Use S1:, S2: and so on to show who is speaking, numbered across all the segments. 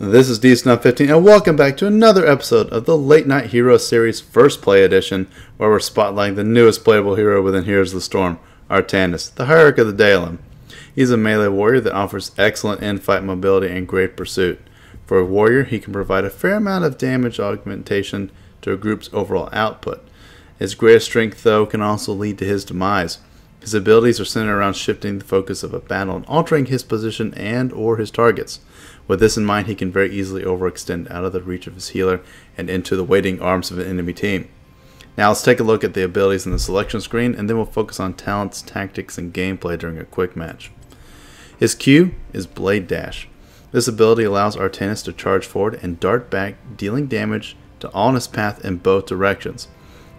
S1: This is DSnuff15 and welcome back to another episode of the Late Night Hero Series First Play Edition, where we're spotlighting the newest playable hero within Heroes of the Storm, Artanis, the Hierarch of the Daelaam. He's a melee warrior that offers excellent in-fight mobility and great pursuit. For a warrior, he can provide a fair amount of damage augmentation to a group's overall output. His greatest strength, though, can also lead to his demise. His abilities are centered around shifting the focus of a battle and altering his position and or his targets. With this in mind, he can very easily overextend out of the reach of his healer and into the waiting arms of an enemy team. Now let's take a look at the abilities in the selection screen, and then we'll focus on talents, tactics, and gameplay during a quick match. His Q is Blade Dash. This ability allows Artanis to charge forward and dart back, dealing damage to all in his path in both directions.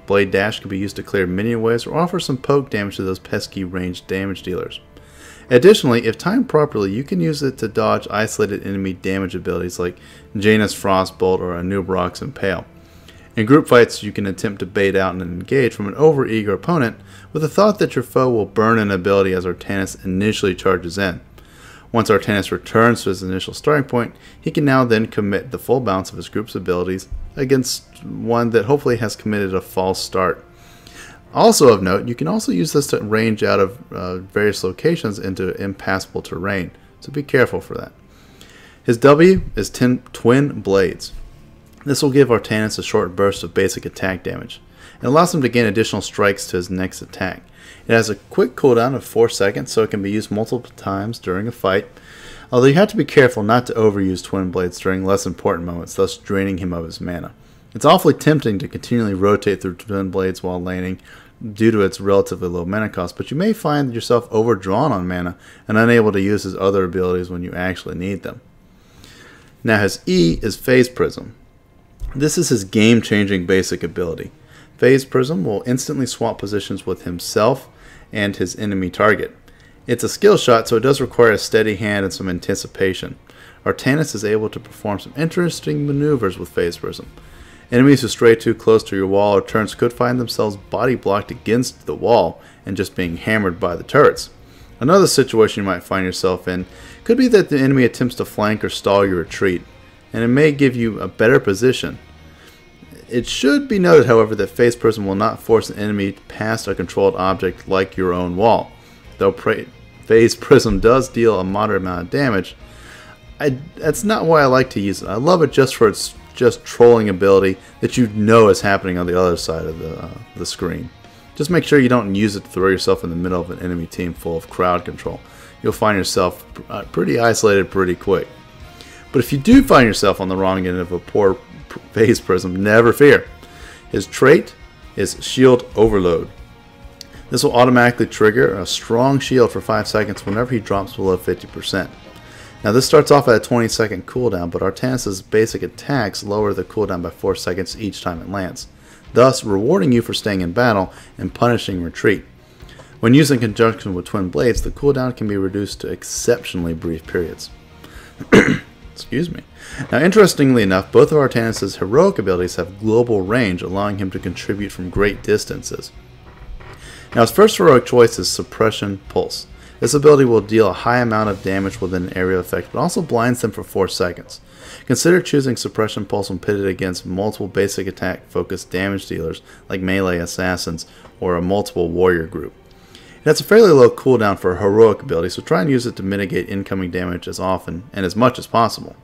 S1: Blade Dash can be used to clear minion waves or offer some poke damage to those pesky ranged damage dealers. Additionally, if timed properly, you can use it to dodge isolated enemy damage abilities like Jaina's Frostbolt or Anub'Rok's Impale. In group fights, you can attempt to bait out and engage from an overeager opponent with the thought that your foe will burn an ability as Artanis initially charges in. Once Artanis returns to his initial starting point, he can now then commit the full bounce of his group's abilities against one that hopefully has committed a false start. Also of note, you can also use this to range out of various locations into impassable terrain, so be careful for that. His W is Twin Blades. This will give Artanis a short burst of basic attack damage. It allows him to gain additional strikes to his next attack. It has a quick cooldown of 4 seconds, so it can be used multiple times during a fight, although you have to be careful not to overuse Twin Blades during less important moments, thus draining him of his mana. It's awfully tempting to continually rotate through Twin Blades while laning due to its relatively low mana cost, but you may find yourself overdrawn on mana and unable to use his other abilities when you actually need them. Now his E is Phase Prism. This is his game-changing basic ability. Phase Prism will instantly swap positions with himself and his enemy target. It's a skill shot, so it does require a steady hand and some anticipation. Artanis is able to perform some interesting maneuvers with Phase Prism. Enemies who stray too close to your wall or turrets could find themselves body blocked against the wall and just being hammered by the turrets. Another situation you might find yourself in could be that the enemy attempts to flank or stall your retreat, and it may give you a better position. It should be noted, however, that Phase Prism will not force an enemy past a controlled object like your own wall. Though Phase Prism does deal a moderate amount of damage, that's not why I like to use it. I love it just for its trolling ability that you know is happening on the other side of the screen. Just make sure you don't use it to throw yourself in the middle of an enemy team full of crowd control. You'll find yourself pretty isolated pretty quick. But if you do find yourself on the wrong end of a poor Phase Prism, never fear. His trait is Shield Overload. This will automatically trigger a strong shield for 5 seconds whenever he drops below 50%. Now this starts off at a 20-second cooldown, but Artanis' basic attacks lower the cooldown by 4 seconds each time it lands, thus rewarding you for staying in battle and punishing retreat. When used in conjunction with Twin Blades, the cooldown can be reduced to exceptionally brief periods. Excuse me. Now interestingly enough, both of Artanis' heroic abilities have global range, allowing him to contribute from great distances. Now his first heroic choice is Suppression Pulse. This ability will deal a high amount of damage with an area effect, but also blinds them for 4 seconds. Consider choosing Suppression Pulse when pitted against multiple basic attack focused damage dealers like melee assassins or a multiple warrior group. It has a fairly low cooldown for a heroic ability, so try and use it to mitigate incoming damage as often and as much as possible.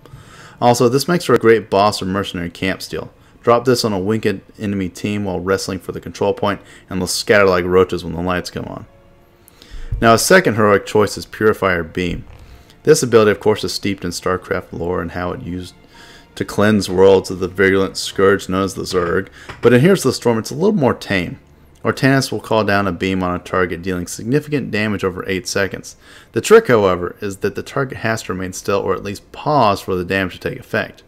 S1: Also, this makes for a great boss or mercenary camp steal. Drop this on a wicked enemy team while wrestling for the control point, and they'll scatter like roaches when the lights come on. Now a second heroic choice is Purifier Beam. This ability of course is steeped in StarCraft lore and how it used to cleanse worlds of the virulent scourge known as the Zerg, but in Heroes of the Storm it's a little more tame. Artanis will call down a beam on a target, dealing significant damage over 8 seconds. The trick, however, is that the target has to remain still or at least pause for the damage to take effect.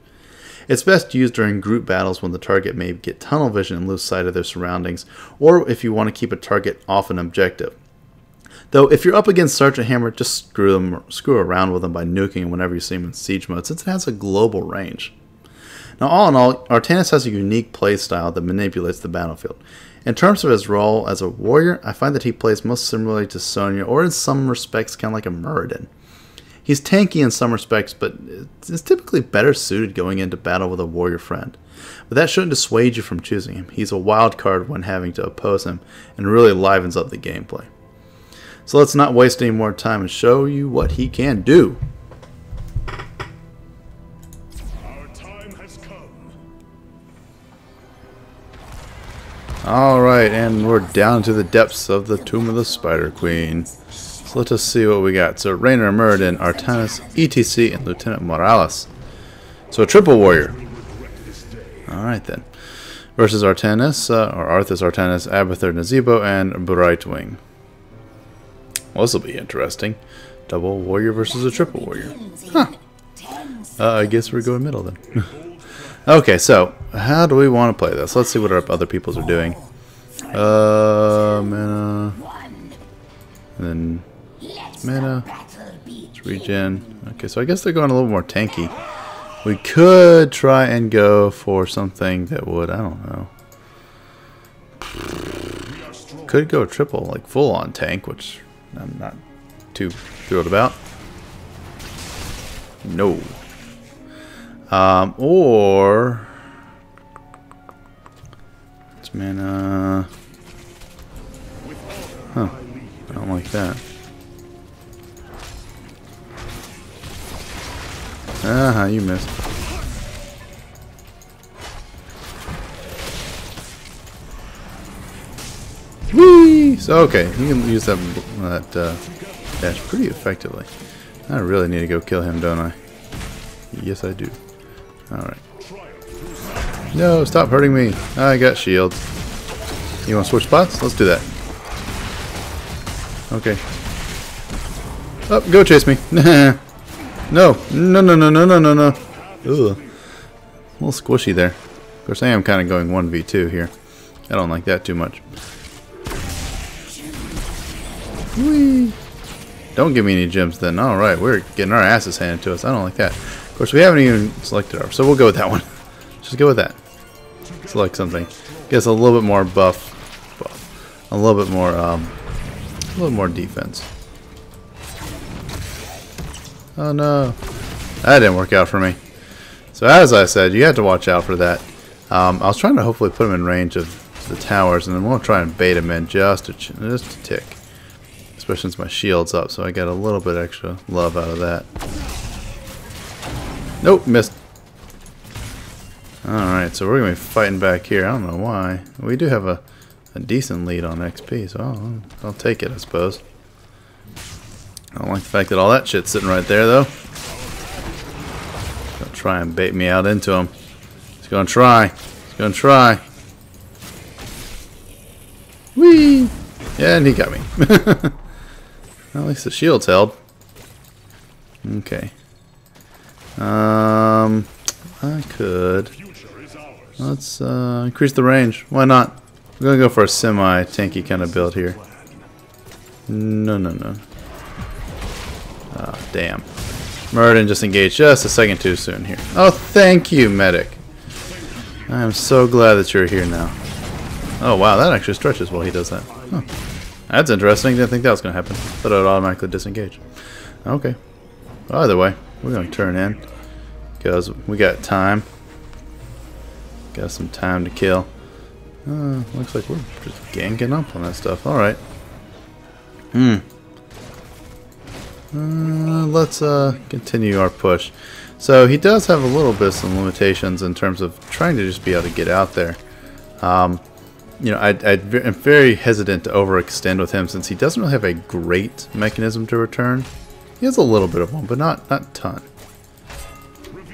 S1: It's best used during group battles when the target may get tunnel vision and lose sight of their surroundings, or if you want to keep a target off an objective. Though if you're up against Sergeant Hammer, just screw around with him by nuking him whenever you see him in siege mode, since it has a global range. Now all in all, Artanis has a unique playstyle that manipulates the battlefield. In terms of his role as a warrior, I find that he plays most similarly to Sonya, or in some respects kind of like a Muradin. He's tanky in some respects, but is typically better suited going into battle with a warrior friend. But that shouldn't dissuade you from choosing him. He's a wild card when having to oppose him, and really livens up the gameplay. So let's not waste any more time and show you what he can do.
S2: Our time has come.
S1: Alright, and we're down to the depths of the Tomb of the Spider Queen. So let us see what we got. So Rainer Muradin, Artanis, ETC, and Lieutenant Morales. So a triple warrior. Alright then. Versus Artanis, or Arthas Artanis, Abathur Nazeebo, and Brightwing. Well, this will be interesting. Double warrior versus a triple warrior. Huh. I guess we're going middle then. Okay, so how do we want to play this? Let's see what our other peoples are doing. Mana. And then mana. Let's regen. Okay, so I guess they're going a little more tanky. We could try and go for something that would, I don't know. Could go triple, like full on tank, which I'm not too thrilled about. No. Or it's mana. Huh. I don't like that. You missed. Whee! So okay, you can use that dash pretty effectively. I really need to go kill him, don't I? Yes, I do. Alright. No, stop hurting me. I got shields. You want to switch spots? Let's do that. Okay. Up, go chase me. No. No, no, no, no, no, no, no. Ugh. A little squishy there. Of course, I am kind of going 1v2 here. I don't like that too much. Whee! Don't give me any gems then. Alright, we're getting our asses handed to us. I don't like that. Of course, we haven't even selected our, so we'll go with that one. Just go with that. Select something. Gets a little bit more buff. A little bit more defense. Oh no. That didn't work out for me. So as I said, you have to watch out for that. I was trying to hopefully put him in range of the towers, and then we'll try and bait him in just a tick. Especially since my shield's up, so I got a little bit extra love out of that. Nope, missed. Alright, so we're going to be fighting back here. I don't know why. We do have a decent lead on XP, so I'll take it, I suppose. I don't like the fact that all that shit's sitting right there, though. He's gonna try and bait me out into him. He's gonna try. He's gonna try. Whee! Yeah, and he got me. Well, at least the shield's held. Okay. I could. Let's increase the range. Why not? We're gonna go for a semi-tanky kind of build here. No, no, no. Ah, damn. Muradin just engaged just a second too soon here. Oh, thank you, medic. I am so glad that you're here now. Oh, wow, that actually stretches while he does that. Huh. That's interesting. Didn't think that was going to happen. Thought it would automatically disengage. Okay. Well, either way, we're going to turn in. Because we got time. Got some time to kill. Looks like we're just ganking up on that stuff. Alright. Let's continue our push. So he does have a little bit of some limitations in terms of trying to just be able to get out there. You know, I'm very hesitant to overextend with him since he doesn't really have a great mechanism to return. He has a little bit of one, but not a ton.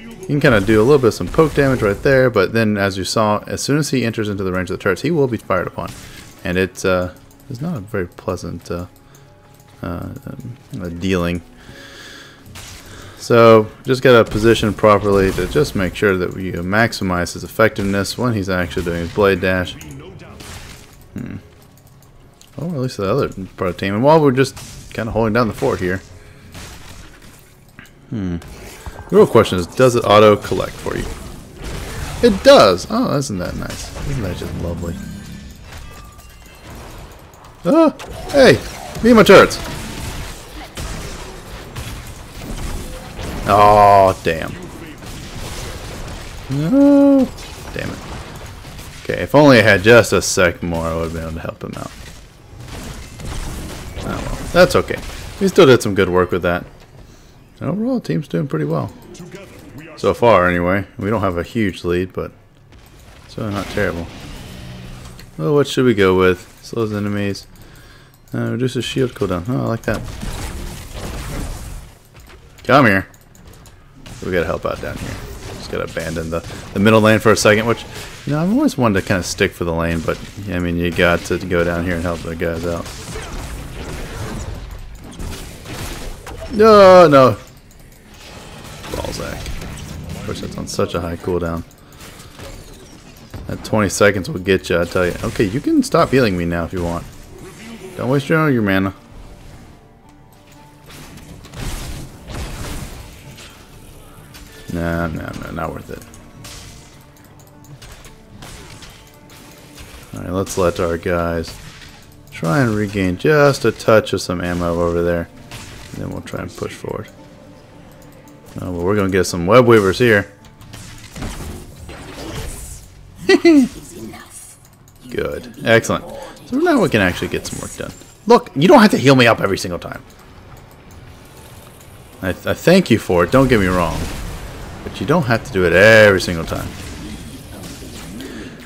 S1: You can kind of do a little bit of some poke damage right there, but then as you saw, as soon as he enters into the range of the turrets, he will be fired upon. And it's not a very pleasant dealing. So just got to position properly to just make sure that we maximize his effectiveness when he's actually doing his blade dash. Oh, at least the other part of the team. And while we're just kind of holding down the fort here. The real question is, does it auto collect for you? It does! Oh, isn't that nice? Isn't that just lovely? Oh! Hey! Me and my turrets! Oh, damn. No. Damn it. Okay, if only I had just a sec more, I would have been able to help him out. Oh well, that's okay. We still did some good work with that. Overall, the team's doing pretty well. So far, anyway. We don't have a huge lead, but it's really not terrible. Well, what should we go with? Slows enemies. Reduces shield cooldown. Oh, I like that. Come here. We gotta help out down here. Just gotta abandon the middle lane for a second, which, you know, I've always wanted to kind of stick for the lane, but, I mean, you got to go down here and help the guys out. No, no. Balzac. Of course, that's on such a high cooldown. That 20 seconds will get you, I tell you. Okay, you can stop healing me now if you want. Don't waste your mana. Nah, not worth it. Alright, let's let our guys try and regain just a touch of some ammo over there. And then we'll try and push forward. Oh, well, we're going to get some web weavers here. Good. Excellent. So now we can actually get some work done. Look, you don't have to heal me up every single time. I thank you for it, don't get me wrong. But you don't have to do it every single time.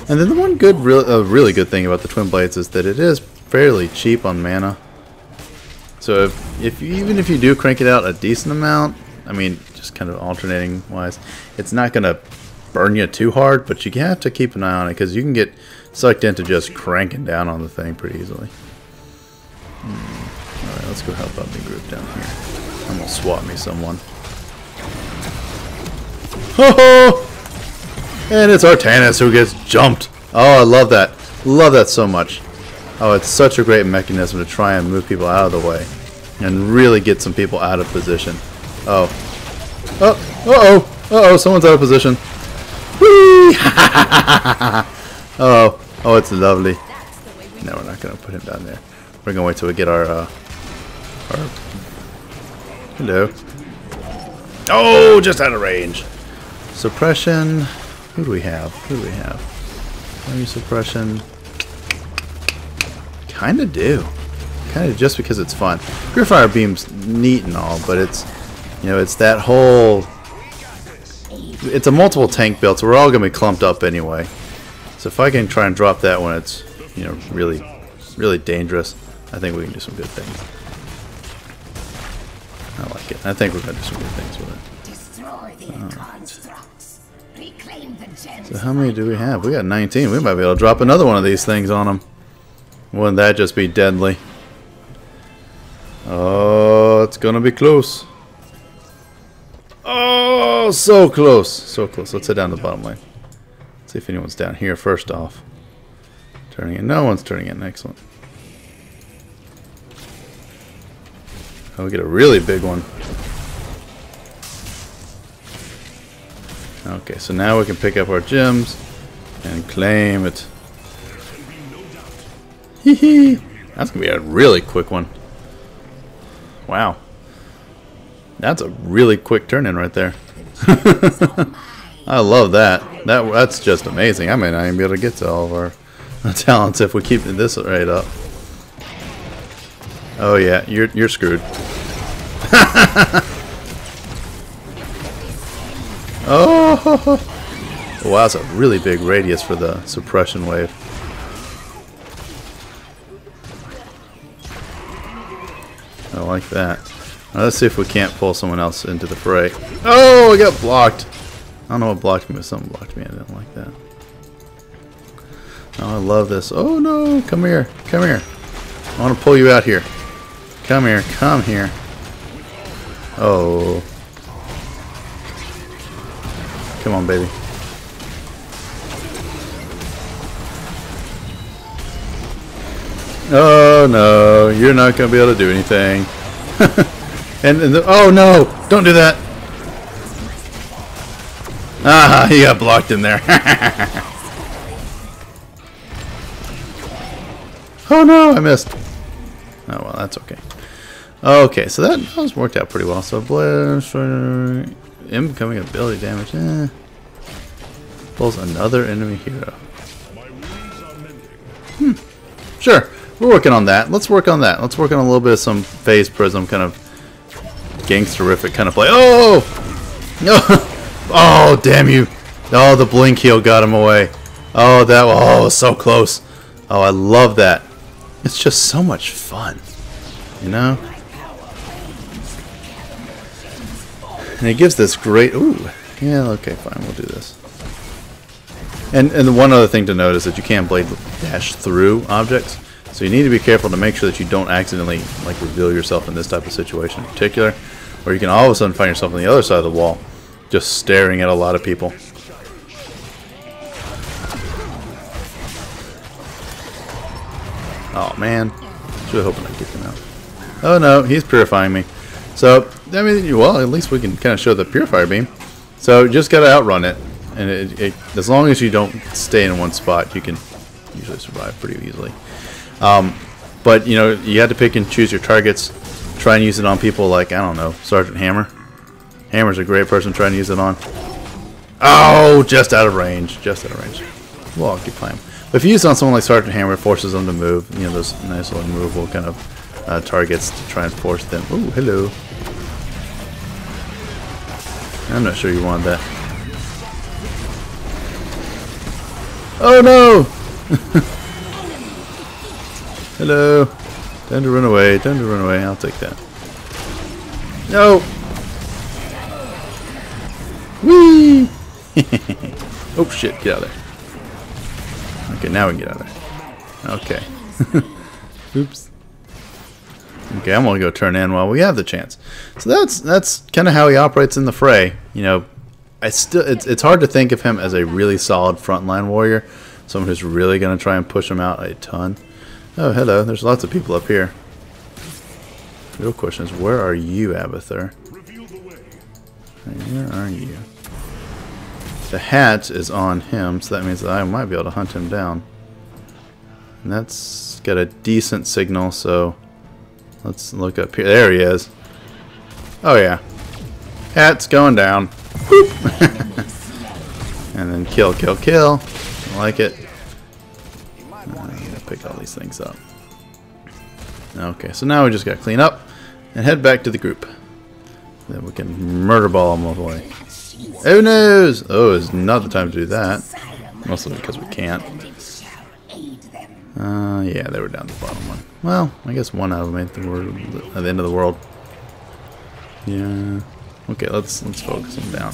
S1: And then the one really good thing about the Twin Blades is that it is fairly cheap on mana. So even if you do crank it out a decent amount, I mean, just kind of alternating wise, it's not going to burn you too hard, but you have to keep an eye on it because you can get sucked into just cranking down on the thing pretty easily. Alright, let's go help out the group down here. I'm going to swap me someone. Ho-ho! And it's Artanis who gets jumped. Oh, I love that. Love that so much. Oh, it's such a great mechanism to try and move people out of the way. And really get some people out of position. Oh. Oh, uh-oh. Uh-oh, someone's out of position. Whee! Oh, it's lovely. No, we're not going to put him down there. We're going to wait till we get our hello. Oh, just out of range. Suppression. Who do we have? Maybe suppression. Kinda do. Kinda just because it's fun. Purifier Beam's neat and all, but it's, you know, it's that whole... It's a multiple tank build, so we're all gonna be clumped up anyway. So if I can try and drop that when it's, you know, really dangerous, I think we can do some good things. I like it. I think we're gonna do some good things with it. So how many do we have? We got 19. We might be able to drop another one of these things on them. Wouldn't that just be deadly? Oh, it's gonna be close. Oh, so close. So close. Let's head down to the bottom lane. See if anyone's down here first off. Turning in. No one's turning in. Excellent. Oh, we get a really big one. Okay, so now we can pick up our gems and claim it. Hee hee. That's gonna be a really quick one. Wow. That's a really quick turn in right there. I love that. That's just amazing. I may not even be able to get to all of our talents if we keep this right up. Oh yeah, you're screwed. Oh, wow, that's a really big radius for the suppression wave. I like that. Now let's see if we can't pull someone else into the fray. Oh, I got blocked. I don't know what blocked me, but something blocked me. I didn't like that. Oh, I love this. Oh no, come here. Come here. I want to pull you out here. Come here. Come here. Oh. Come on, baby. Oh no, you're not gonna be able to do anything. Oh no, don't do that. Ah, he got blocked in there. Oh no, I missed. Oh well, that's okay. Okay, so that was worked out pretty well. So Blizz, incoming ability damage. Pulls another enemy hero. Sure, we're working on that. Let's work on that. Let's work on a little bit of some phase prism kind of gangsterific kind of play. Oh! No! Oh, damn you! Oh, the blink heal got him away. Oh, that was so close. Oh, I love that. It's just so much fun, you know? And it gives this great... Ooh. Yeah, okay, fine. We'll do this. And the one other thing to note is that you can't blade dash through objects. So you need to be careful to make sure that you don't accidentally like reveal yourself in this type of situation in particular. Or you can all of a sudden find yourself on the other side of the wall, just staring at a lot of people. Oh man. Should have hoping I'd get him out. Oh no, he's purifying me. So, I mean, well, at least we can kind of show the purifier beam. So, just gotta outrun it. And as long as you don't stay in one spot, you can usually survive pretty easily. But, you know, you have to pick and choose your targets. Try and use it on people like, I don't know, Sergeant Hammer. Hammer's a great person to try and use it on. Oh, just out of range. Just out of range. Well, I'll keep playing. But if you use it on someone like Sergeant Hammer, it forces them to move. You know, those nice little movable kind of targets to try and force them. Ooh, hello. I'm not sure you want that. Oh no! Hello. Time to run away. Time to run away. I'll take that. No! Whee! Oh shit, get out of there. Okay, now we can get out of there. Okay. Oops. Okay, I'm gonna go turn in while we have the chance. So that's kind of how he operates in the fray. You know, it's hard to think of him as a really solid frontline warrior, someone who's really gonna try and push him out a ton. Oh, hello. There's lots of people up here. The real question is, where are you, Abathur? Where are you? The hat is on him, so that means that I might be able to hunt him down. And that's got a decent signal, so let's look up here. There he is. Oh yeah. Hat's going down. And then kill, kill, kill. I like it. I'm gonna pick all these things up. Okay, so now we just gotta clean up and head back to the group. Then we can murder ball them all the way. Oh no! Oh, it's not the time to do that. Mostly because we can't. Yeah, they were down to the bottom one. Well, I guess one out of them ain't at the end of the world. Yeah. Okay, let's focus them down.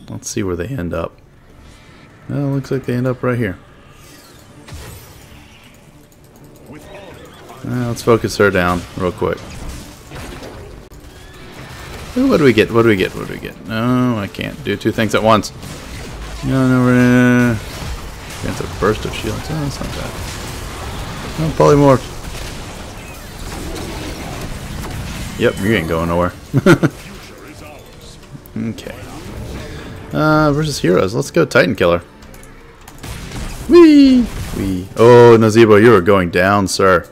S1: Let's see where they end up. Well, looks like they end up right here. Let's focus her down real quick. Ooh, what do we get? What do we get? What do we get? No, I can't do two things at once. No. Against a burst of shields. Oh, that's not bad. No, polymorph. Yep, you ain't going nowhere. Okay. Versus heroes. Let's go Titan Killer. Whee! Whee. Oh, Nazebo, you are going down, sir.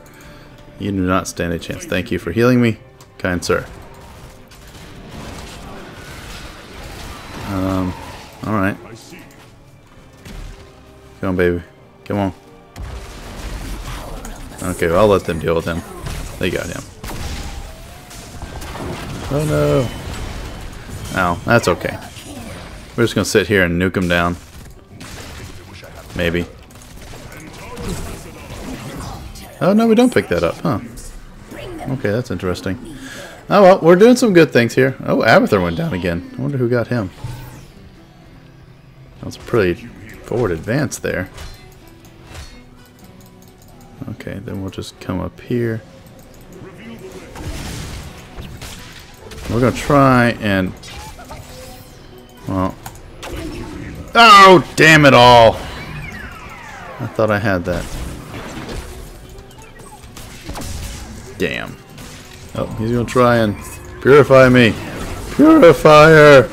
S1: You do not stand a chance. Thank you for healing me, kind sir. Alright. Come on, baby. Come on. Okay, well, I'll let them deal with him. They got him. Oh no. Oh, that's okay. We're just gonna sit here and nuke him down. Maybe. Oh no, we don't pick that up, huh? Okay, that's interesting. Oh well, we're doing some good things here. Oh, Abathur went down again. I wonder who got him. That was a pretty forward advance there. Okay, then we'll just come up here. We're gonna try and... Well... Oh, damn it all! I thought I had that. Damn. Oh, he's gonna try and purify me. Purifier!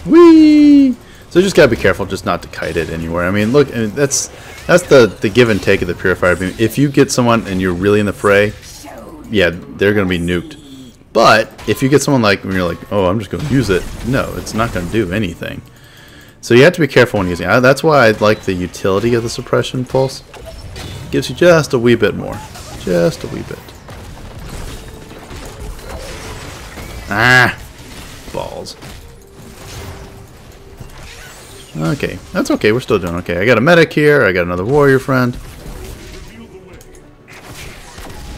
S1: Whee! So you just gotta be careful just not to kite it anywhere. I mean, look, that's the give and take of the Purifier Beam. If you get someone and you're really in the fray, yeah, they're gonna be nuked. But if you get someone like when you're like, oh, I'm just gonna use it, no, it's not gonna do anything. So you have to be careful when using it. That's why I like the utility of the suppression pulse. Gives you just a wee bit more, just a wee bit. Ah, balls. Okay, that's okay. We're still doing okay. I got a medic here. I got another warrior friend.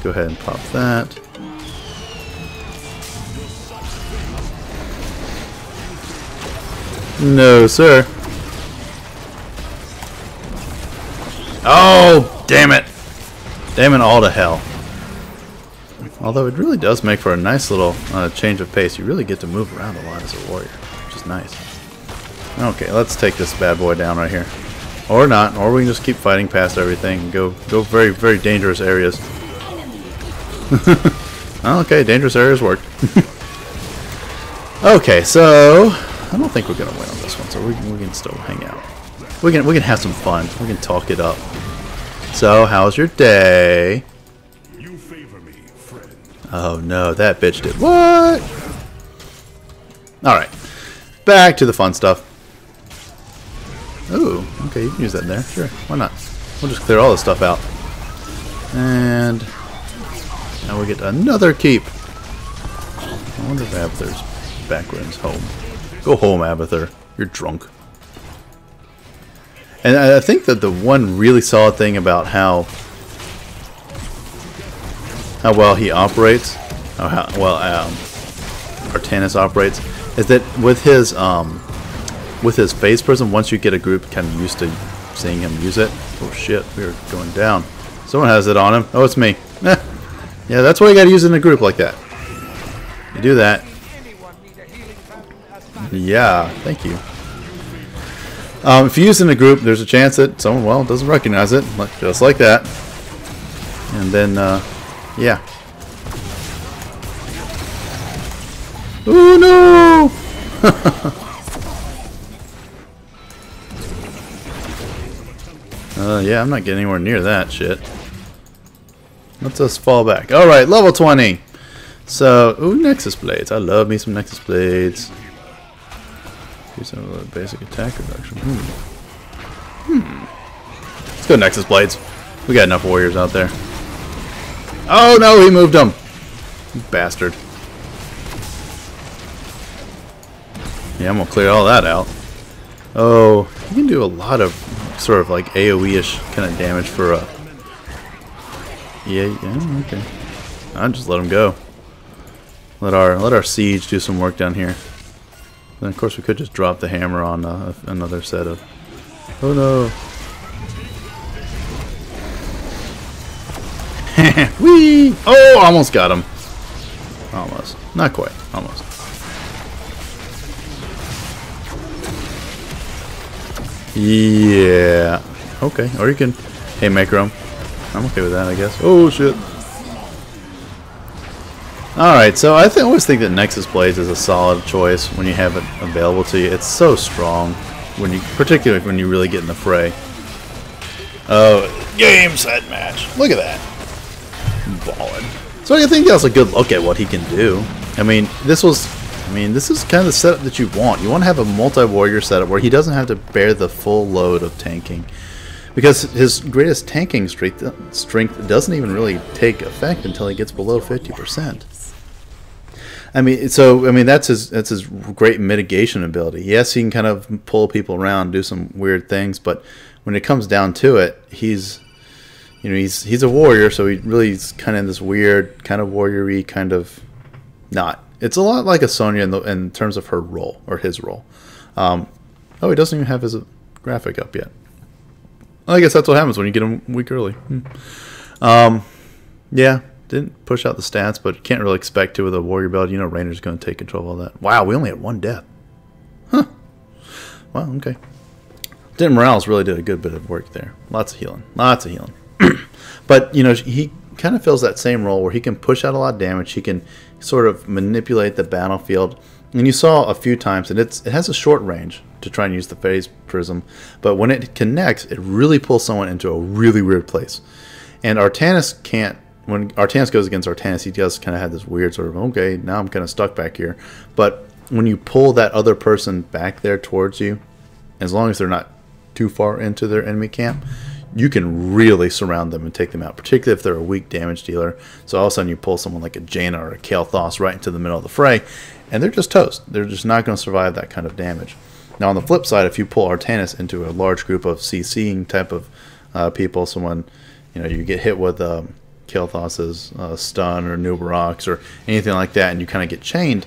S1: Go ahead and pop that. No, sir. Oh, damn it. Damn it all to hell. Although it really does make for a nice little change of pace. You really get to move around a lot as a warrior, which is nice. Okay, let's take this bad boy down right here. Or not, or we can just keep fighting past everything and go very, very dangerous areas. Okay, dangerous areas work. Okay, so I don't think we're gonna win on this one, so we can still hang out. We can have some fun. We can talk it up. So, how's your day?
S2: You favor me, friend.
S1: Oh no, that bitch did what? Alright. Back to the fun stuff. Ooh, okay, you can use that there. Sure, why not? We'll just clear all this stuff out. And now we get another keep. I wonder if Abathur's back when he's home. Go home, Abathur. You're drunk. And I think that the one really solid thing about how well he operates, or how well Artanis operates, is that with his phase prism, once you get a group kind of used to seeing him use it. Oh shit, we're going down. Someone has it on him. Oh, it's me. Yeah, that's why you gotta use it in a group like that. You do that. Yeah, thank you. If you use it in a group, there's a chance that someone, well, doesn't recognize it, just like that. And then, yeah. Oh no! Yeah, I'm not getting anywhere near that shit. Let's just fall back. Alright, level 20. So, ooh, Nexus Blades. I love me some Nexus Blades. Do some of the basic attack reduction. Let's go Nexus Blades. We got enough warriors out there. Oh no, he moved them. Bastard. Yeah, I'm gonna clear all that out. Oh, you can do a lot of sort of like AoE-ish kind of damage for a... Yeah, okay. I'll just let him go. Let our siege do some work down here. Then of course we could just drop the hammer on another set of... Oh no! Whee! Oh, almost got him. Almost. Not quite. Almost. Yeah. Okay. Or you can haymaker him. I'm okay with that, I guess. Oh shit. Alright, so I always think that Nexus Blades is a solid choice when you have it available to you. It's so strong, particularly when you really get in the fray. Oh, game, set, match. Look at that. Ballin'. So I think that's a good look at what he can do. I mean, this is kind of the setup that you want. You want to have a multi-warrior setup where he doesn't have to bear the full load of tanking. Because his greatest tanking strength doesn't even really take effect until he gets below 50%. I mean, that's his great mitigation ability. Yes, he can kind of pull people around, do some weird things, but when it comes down to it, he's a warrior, so he really is kind of in this weird kind of warrior-y kind of not. It's a lot like a Sonya in terms of her role or his role. Oh, he doesn't even have his graphic up yet. I guess that's what happens when you get him a week early. Yeah, didn't push out the stats, but can't really expect to with a warrior build. You know, Rainer's going to take control of all that. Wow, we only had one death. Huh. Well, okay. Den Morales really did a good bit of work there. Lots of healing. Lots of healing. But, you know, he kind of fills that same role where he can push out a lot of damage. He can sort of manipulate the battlefield. And you saw a few times that it has a short range. to try and use the phase prism, but when it connects, it really pulls someone into a really weird place. And Artanis can't. When Artanis goes against Artanis, he does kind of have this weird sort of, okay, now I'm kind of stuck back here. But when you pull that other person back there towards you, as long as they're not too far into their enemy camp, you can really surround them and take them out, particularly if they're a weak damage dealer. So all of a sudden you pull someone like a Jaina or a Kael'thas right into the middle of the fray, and they're just toast. They're just not going to survive that kind of damage. Now on the flip side, if you pull Artanis into a large group of CCing type of people, someone, you get hit with Kael'thas's stun or Nubarox or anything like that, and you kind of get chained,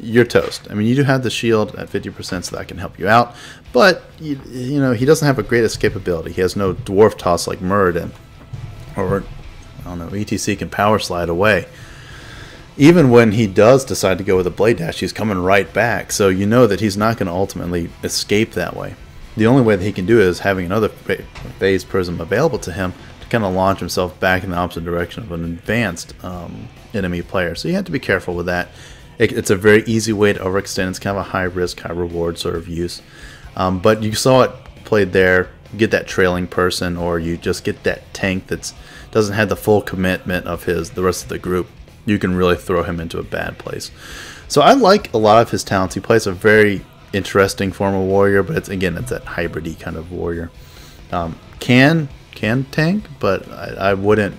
S1: you're toast. I mean, you do have the shield at 50%, so that can help you out, but he doesn't have a great escapability. He has no dwarf toss like Muradin, or I don't know, ETC can power slide away. Even when he does decide to go with a blade dash, he's coming right back, so you know that he's not going to ultimately escape that way. The only way that he can do it is having another phase prism available to him to kind of launch himself back in the opposite direction of an advanced enemy player. So you have to be careful with that. It's a very easy way to overextend. It's kind of a high risk, high reward sort of use. But you saw it played there. You get that trailing person, or you just get that tank that doesn't have the full commitment of the rest of the group. You can really throw him into a bad place. So I like a lot of his talents. He plays a very interesting form of warrior, but it's that hybrid-y kind of warrior. Can tank, but I wouldn't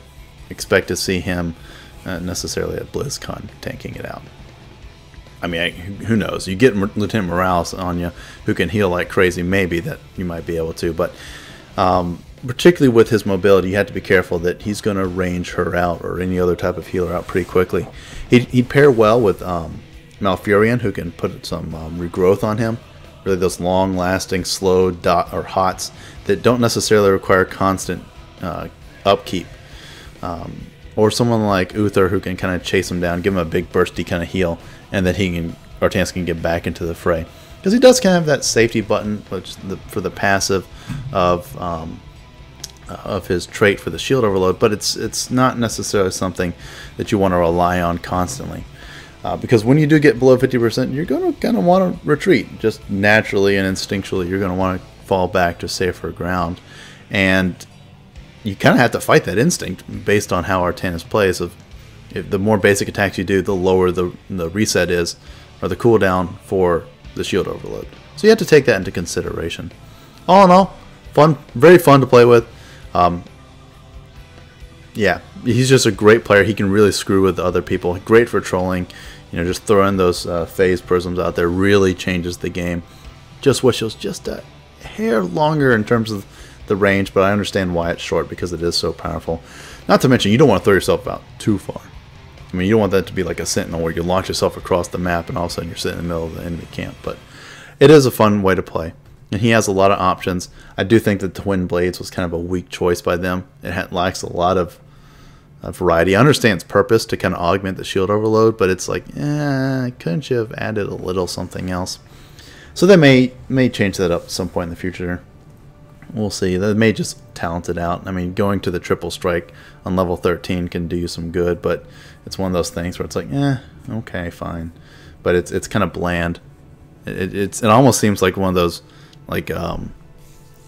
S1: expect to see him necessarily at BlizzCon tanking it out. I mean, who knows? You get Lieutenant Morales on you, who can heal like crazy. Maybe that you might be able to, but particularly with his mobility, you have to be careful that he's going to range her out or any other type of healer out pretty quickly. He'd pair well with Malfurion, who can put some regrowth on him. Really, those long-lasting, slow dot or hots that don't necessarily require constant upkeep. Or someone like Uther, who can kind of chase him down, give him a big bursty kind of heal, and then Artanis can get back into the fray. Because he does kind of have that safety button, which for the passive of his trait for the shield overload, but it's not necessarily something that you want to rely on constantly. Because when you do get below 50%, you're going to kind of want to retreat. Just naturally and instinctually, you're going to want to fall back to safer ground. And you kind of have to fight that instinct based on how Artanis plays. If the more basic attacks you do, the lower the reset is, or the cooldown for the shield overload. So you have to take that into consideration. All in all, fun, very fun to play with. Yeah, he's just a great player. He can really screw with other people. Great for trolling. Just throwing those phase prisms out there really changes the game. Just wish it was just a hair longer in terms of the range, but I understand why it's short because it is so powerful. Not to mention, you don't want to throw yourself out too far. I mean, you don't want that to be like a sentinel where you launch yourself across the map and all of a sudden you're sitting in the middle of the enemy camp. But it is a fun way to play. And he has a lot of options. I do think that Twin Blades was kind of a weak choice by them. It lacks a lot of variety. I understand its purpose to kind of augment the shield overload, but it's like, couldn't you have added a little something else? So they may change that up at some point in the future. We'll see. They may just talent it out. I mean, going to the triple strike on level 13 can do you some good, but it's one of those things where it's like, okay, fine. But it's kind of bland. It almost seems like one of those like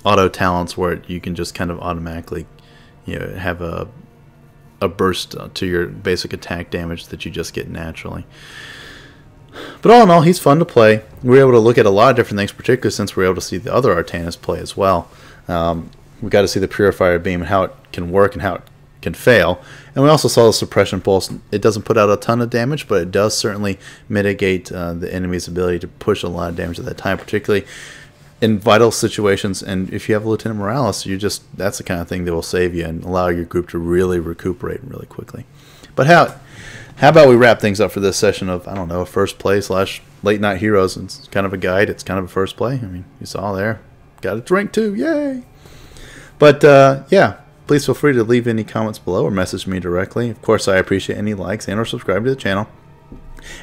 S1: auto talents where you can just kind of automatically have a burst to your basic attack damage that you just get naturally. But all in all, he's fun to play. We were able to look at a lot of different things, particularly since we were able to see the other Artanis play as well. We got to see the Purifier Beam and how it can work and how it can fail. And we also saw the Suppression Pulse. It doesn't put out a ton of damage, but it does certainly mitigate the enemy's ability to push a lot of damage at that time, particularly in vital situations. And if you have Lieutenant Morales, that's the kind of thing that will save you and allow your group to really recuperate really quickly. But how about we wrap things up for this session of, I don't know, first play / late night heroes. It's kind of a guide. It's kind of a first play. I mean, you saw there. Got a drink too. Yay! But yeah, please feel free to leave any comments below or message me directly. Of course, I appreciate any likes and or subscribe to the channel.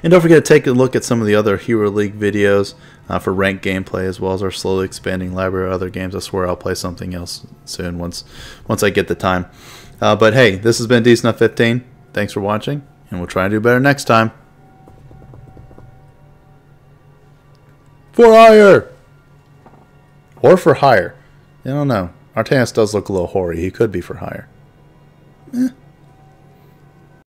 S1: And don't forget to take a look at some of the other Hero League videos for ranked gameplay, as well as our slowly expanding library of other games. I swear I'll play something else soon once I get the time. But hey, this has been DSnuff15. Thanks for watching, and we'll try and do better next time. For hire! Or for hire. I don't know. Artanis does look a little hoary. He could be for hire. Eh.